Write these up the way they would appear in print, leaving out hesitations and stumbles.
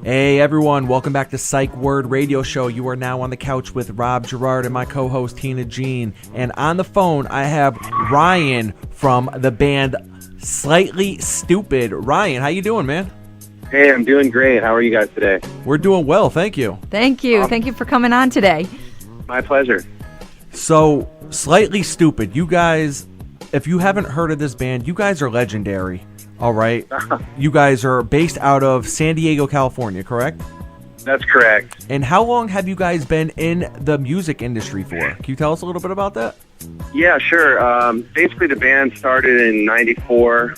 Hey everyone, welcome back to Psych Word Radio Show. You are now on the couch with Rob Gerard and my co-host Tina Jean. And on the phone, I have Ryan from the band Slightly Stoopid. Ryan, how you doing, man? Hey, I'm doing great. How are you guys today? We're doing well, thank you. Thank you. Thank you for coming on today. My pleasure. So, Slightly Stoopid, you guys, if you haven't heard of this band, you guys are legendary. All right. You guys are based out of San Diego, California, correct? That's correct. And how long have you guys been in the music industry for? Can you tell us a little bit about that? Yeah, sure. Basically, the band started in '94.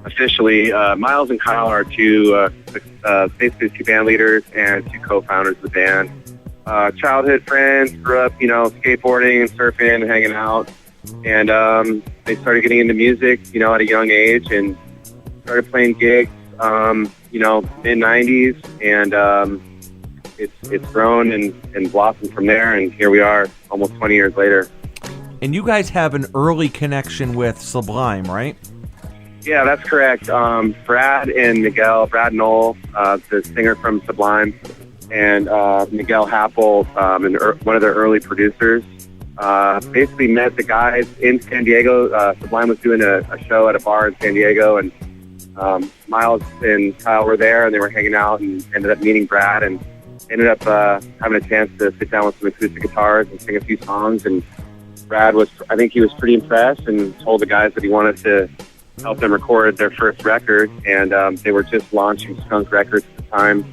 Officially, Miles and Kyle are basically two band leaders and two co-founders of the band. Childhood friends, grew up, skateboarding and surfing and hanging out. And they started getting into music, at a young age and started playing gigs, mid-'90s. And it's grown and blossomed from there. And here we are almost 20 years later. And you guys have an early connection with Sublime, right? Yeah, that's correct. Brad and Noel, the singer from Sublime, and Miguel Happel, one of their early producers, basically met the guys in San Diego. Sublime was doing a show at a bar in San Diego, and Miles and Kyle were there, and they were hanging out and ended up meeting Brad and ended up having a chance to sit down with some acoustic guitars and sing a few songs. And Brad I think he was pretty impressed and told the guys that he wanted to help them record their first record. And they were just launching Skunk Records at the time.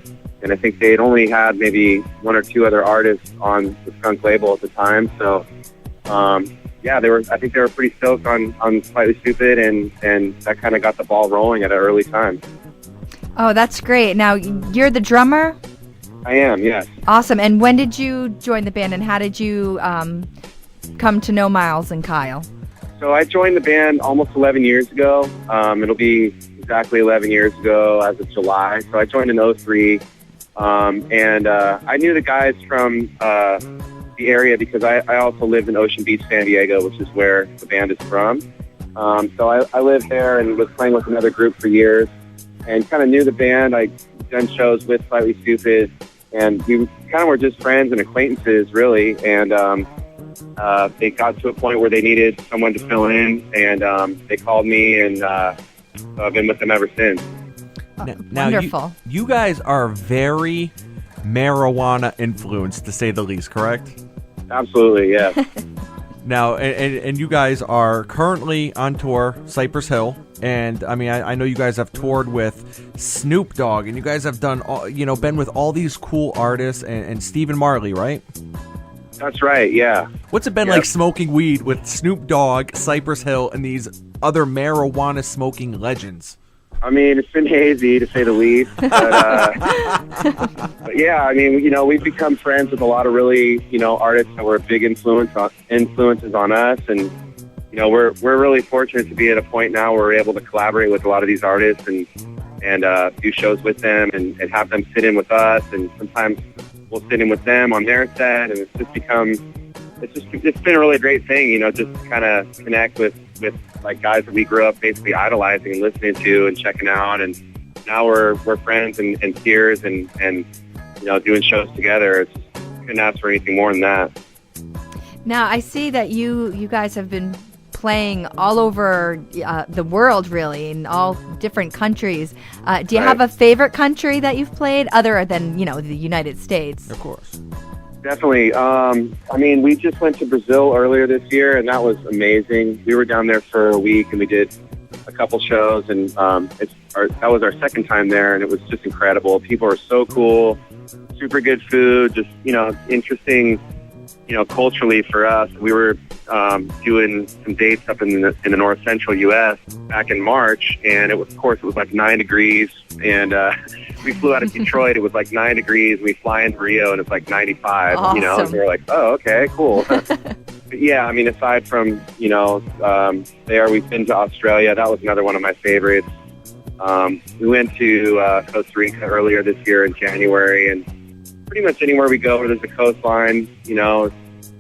And I think they had only had maybe one or two other artists on the Skunk label at the time. So, I think they were pretty stoked on Slightly Stoopid, and that kind of got the ball rolling at an early time. Oh, that's great. Now, you're the drummer? I am, yes. Awesome. And when did you join the band, and how did you come to know Miles and Kyle? So I joined the band almost 11 years ago. It'll be exactly 11 years ago as of July. So I joined in '03. And I knew the guys from the area because I also lived in Ocean Beach, San Diego, which is where the band is from. So I lived there and was playing with another group for years and kind of knew the band. I'd done shows with Slightly Stoopid, and we kind of were just friends and acquaintances, really. And they got to a point where they needed someone to fill in, and they called me, and so I've been with them ever since. Now wonderful. You guys are very marijuana influenced, to say the least, correct? Absolutely, yeah. Now, and you guys are currently on tour, Cypress Hill, and I mean, I know you guys have toured with Snoop Dogg, and you guys have done, been with all these cool artists, and Stephen Marley, right? That's right, yeah. What's it been like smoking weed with Snoop Dogg, Cypress Hill, and these other marijuana smoking legends? I mean, it's been hazy, to say the least. But yeah, I mean, we've become friends with a lot of really, artists that were big influences on us. And, we're really fortunate to be at a point now where we're able to collaborate with a lot of these artists and do shows with them and have them sit in with us. And sometimes we'll sit in with them on their set. And it's been a really great thing, just to kind of connect with like guys that we grew up basically idolizing and listening to and checking out, and now we're friends and peers and doing shows together. It's couldn't ask for anything more than that. Now, I see that you guys have been playing all over the world, really, in all different countries. Do you have a favorite country that you've played other than, the United States? Of course. Definitely. I mean, we just went to Brazil earlier this year, and that was amazing. We were down there for a week, and we did a couple shows, and that was our second time there, and it was just incredible. People are so cool, super good food, just, interesting, culturally for us. We were doing some dates up in the north central U.S. back in March, and it was like 9 degrees, and we flew out of Detroit. It was like 9 degrees. We fly into Rio, and it's like 95. Awesome. And we were like, oh, okay, cool. But yeah, I mean, aside from there, we've been to Australia. That was another one of my favorites. We went to Costa Rica earlier this year in January, and pretty much anywhere we go where there's a coastline, it's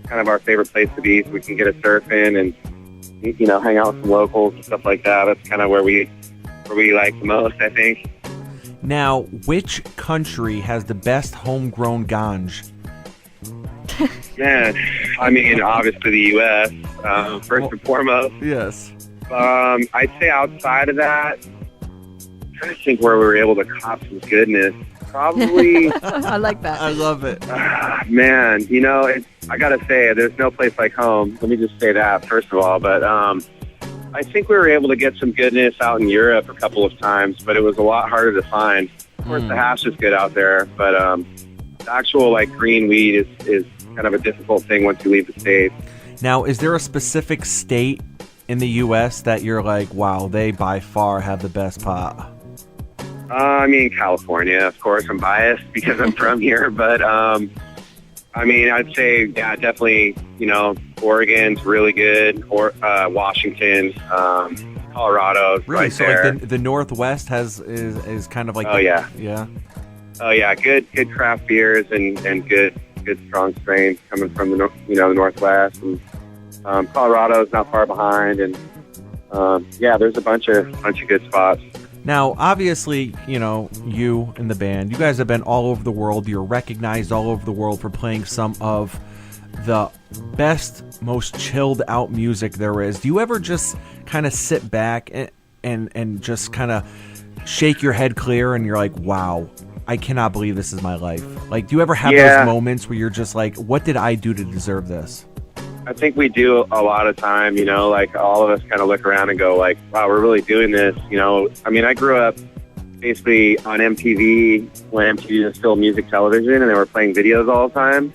kind of our favorite place to be, so we can get a surf in and hang out with some locals and stuff like that. That's kind of where we like the most, I think. Now, which country has the best homegrown ganj? Man, I mean, obviously the U.S., first and foremost. Yes. I'd say outside of that, I'm trying to think where we were able to cop some goodness. Probably. I like that. I love it. Man, you know, I got to say, there's no place like home. Let me just say that, first of all. But I think we were able to get some goodness out in Europe a couple of times, but it was a lot harder to find. Of course, the hash is good out there, but the actual, like, green weed is kind of a difficult thing once you leave the States. Now, is there a specific state in the U.S. that you're like, wow, they by far have the best pot? I mean, California, of course. I'm biased because I'm from here, but I mean, I'd say, yeah, definitely, you know, Oregon's really good, or Washington, Colorado's Really? right So there. like the Northwest is kind of like yeah. Yeah. Oh yeah, good craft beers and good strong strains coming from the the Northwest, and Colorado's not far behind, and yeah, there's a bunch of good spots. Now, obviously, you know, you and the band, you guys have been all over the world. You're recognized all over the world for playing some of the best, most chilled out music there is. Do you ever just kind of sit back and just kind of shake your head clear and you're like, wow, I cannot believe this is my life? Like, do you ever have those moments where you're just like, what did I do to deserve this? I think we do a lot of time, you know, like all of us kind of look around and go like, wow, we're really doing this. You know, I mean, I grew up basically on MTV when MTV was still music television and they were playing videos all the time,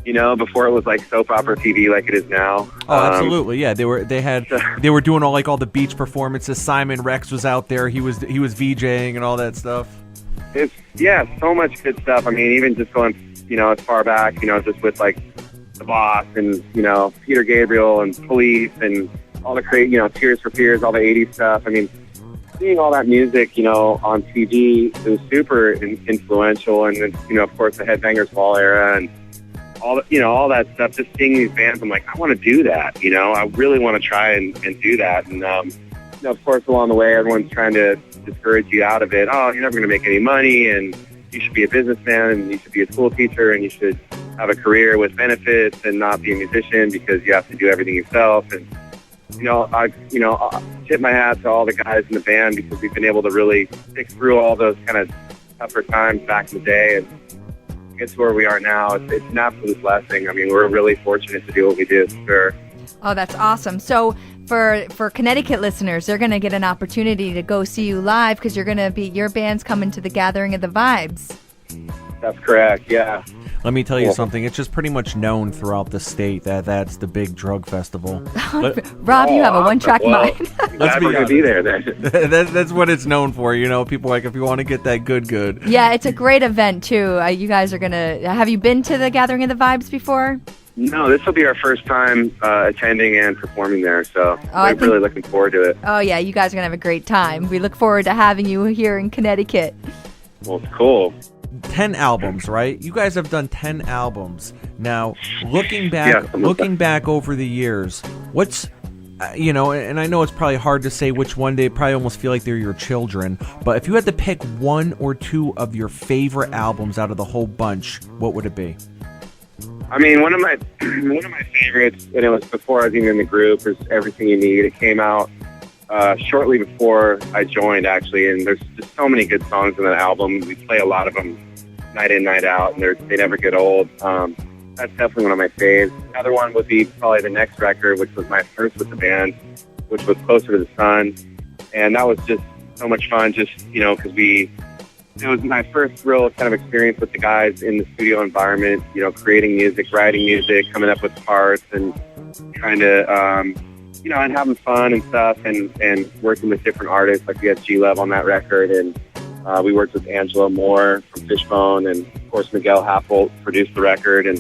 you know, before it was like soap opera TV like it is now. Oh, absolutely. Yeah. They were doing all the beach performances. Simon Rex was out there. He was VJing and all that stuff. Yeah, so much good stuff. I mean, even just going, you know, as far back, you know, just with like The Boss and, you know, Peter Gabriel and Police and all the you know, Tears for Fears, all the 80s stuff. I mean, seeing all that music, you know, on TV, it was super influential. And then, you know, of course, the Headbangers Ball era and all that stuff. Just seeing these bands, I'm like, I want to do that. You know, I really want to try and do that. And, you know, of course, along the way, everyone's trying to discourage you out of it. Oh, you're never going to make any money, and you should be a businessman, and you should be a school teacher, and you should have a career with benefits and not be a musician because you have to do everything yourself. And, you know, I tip my hat to all the guys in the band because we've been able to really stick through all those kind of tougher times back in the day and get to where we are now. It's an absolute blessing. I mean, we're really fortunate to do what we do, for sure. Oh, that's awesome. So for Connecticut listeners, they're going to get an opportunity to go see you live because your band's coming to the Gathering of the Vibes. That's correct, yeah. Let me tell you something. It's just pretty much known throughout the state that that's the big drug festival. Rob, you have a one-track mind. Let's be there then. That's what it's known for. You know, people like, if you want to get that good. Yeah, it's a great event, too. You guys are going to... Have you been to the Gathering of the Vibes before? No, this will be our first time attending and performing there, so I'm really looking forward to it. Oh, yeah, you guys are going to have a great time. We look forward to having you here in Connecticut. Well, it's cool. 10 albums, right? You guys have done 10 albums. Now, looking back over the years, what's, you know, and I know it's probably hard to say which one, they probably almost feel like they're your children, but if you had to pick one or two of your favorite albums out of the whole bunch, what would it be? I mean, one of my favorites, and it was before I was even in the group, is Everything You Need. It came out shortly before I joined, actually, and there's just so many good songs in that album. We play a lot of them night in, night out, and they never get old. That's definitely one of my faves. Another one would be probably the next record, which was my first with the band, which was Closer to the Sun, and that was just so much fun, just, you know, because it was my first real kind of experience with the guys in the studio environment, you know, creating music, writing music, coming up with parts, and trying to, you know, and having fun and stuff, and working with different artists. Like we had G-Love on that record, and we worked with Angela Moore from Fishbone, and of course Miguel Happel produced the record. And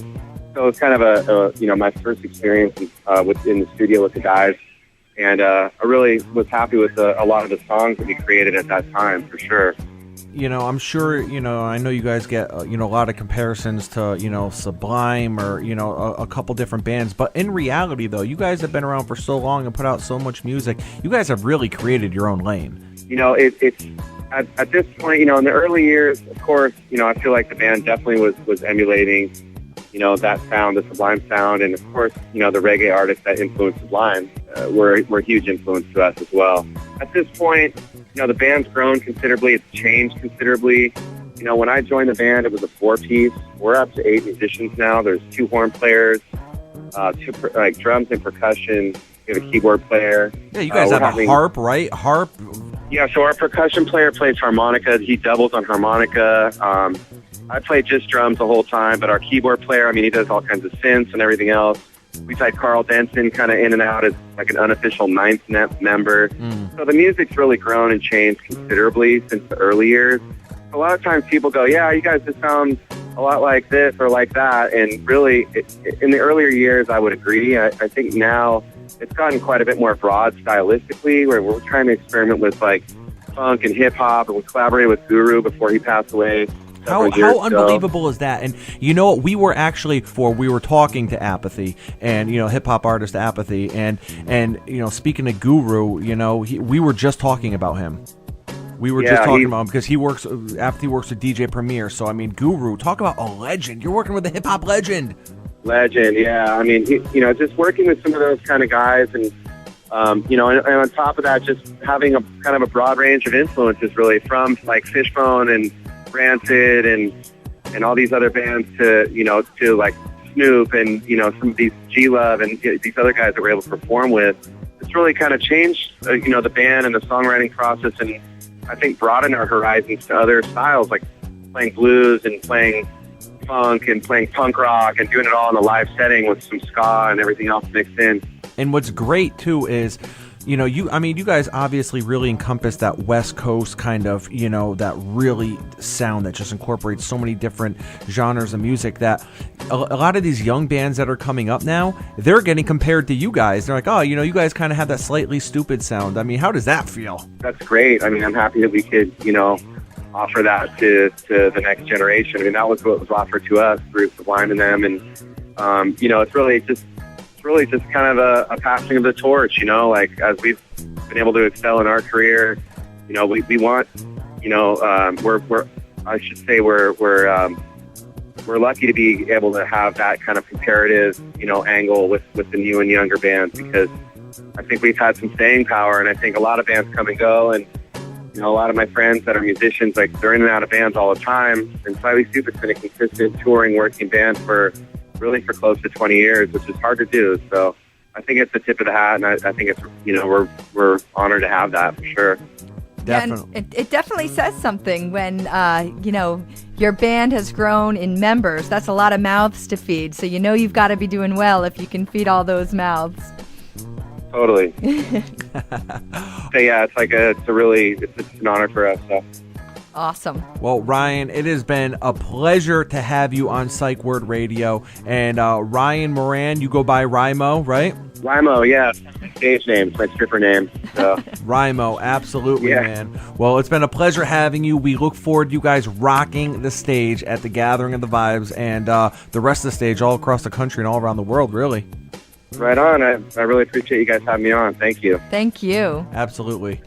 so it was kind of you know, my first experience in the studio with the guys. And I really was happy with a lot of the songs that we created at that time, for sure. You know, I'm sure, you know, I know you guys get, you know, a lot of comparisons to, you know, Sublime or, you know, a couple different bands. But in reality, though, you guys have been around for so long and put out so much music. You guys have really created your own lane. You know, it's at this point, in the early years, of course, I feel like the band definitely was emulating, that sound, the Sublime sound, and of course, the reggae artists that influenced Sublime were a huge influence to us as well. At this point, the band's grown considerably. It's changed considerably. When I joined the band, it was a 4-piece. We're up to 8 musicians now. There's 2 horn players, 2 drums and percussion. We have a keyboard player. Yeah, you guys have a harp, right? Harp. Yeah, so our percussion player plays harmonica. He doubles on harmonica. I play just drums the whole time, but our keyboard player, he does all kinds of synths and everything else. We've had Carl Denson kind of in and out as like an unofficial 9th member. So the music's really grown and changed considerably since the early years. A lot of times people go, yeah, you guys just sound a lot like this or like that. And really, in the earlier years, I would agree. I think now it's gotten quite a bit more broad stylistically, where we're trying to experiment with like funk and hip hop, and we collaborated with Guru before he passed away. How unbelievable is that? And you know what? We were talking to Apathy and, hip hop artist Apathy. And speaking of Guru, we were just talking about him. We were just talking about him because Apathy works with DJ Premier. So, Guru, talk about a legend. You're working with a hip hop legend. Legend, yeah. Just working with some of those kind of guys and, and on top of that, just having a kind of a broad range of influences really from like Fishbone and Rancid and all these other bands to like Snoop and, some of these G-Love and these other guys that we're able to perform with. It's really kind of changed, the band and the songwriting process, and I think broadened our horizons to other styles like playing blues and playing funk and playing punk rock and doing it all in a live setting with some ska and everything else mixed in. And what's great too is, you guys obviously really encompass that West Coast kind of, that really sound that just incorporates so many different genres of music that a lot of these young bands that are coming up now, they're getting compared to you guys. They're like, oh, you guys kind of have that slightly stupid sound. How does that feel? That's great. I'm happy that we could, offer that to the next generation. That was what was offered to us through Sublime and them. And, it's really just kind of a passing of the torch, as we've been able to excel in our career, we want, we're lucky to be able to have that kind of comparative, angle with the new and younger bands, because I think we've had some staying power, and I think a lot of bands come and go, and, a lot of my friends that are musicians, they're in and out of bands all the time, and Slightly Stupid's been a consistent touring, working band for close to 20 years, which is hard to do. So I think it's the tip of the hat, and I think it's, we're honored to have that for sure. Definitely. And it definitely says something when, your band has grown in members. That's a lot of mouths to feed. So you've got to be doing well if you can feed all those mouths. Totally. So yeah, it's an honor for us. So. Awesome. Well, Ryan, it has been a pleasure to have you on Psych Word Radio. And Ryan Moran, you go by Rymo, right? Rymo, yeah. Stage name. It's my stripper name. So. Rymo, absolutely, yeah. Man. Well, it's been a pleasure having you. We look forward to you guys rocking the stage at the Gathering of the Vibes and the rest of the stage all across the country and all around the world, really. Right on. I really appreciate you guys having me on. Thank you. Thank you. Absolutely.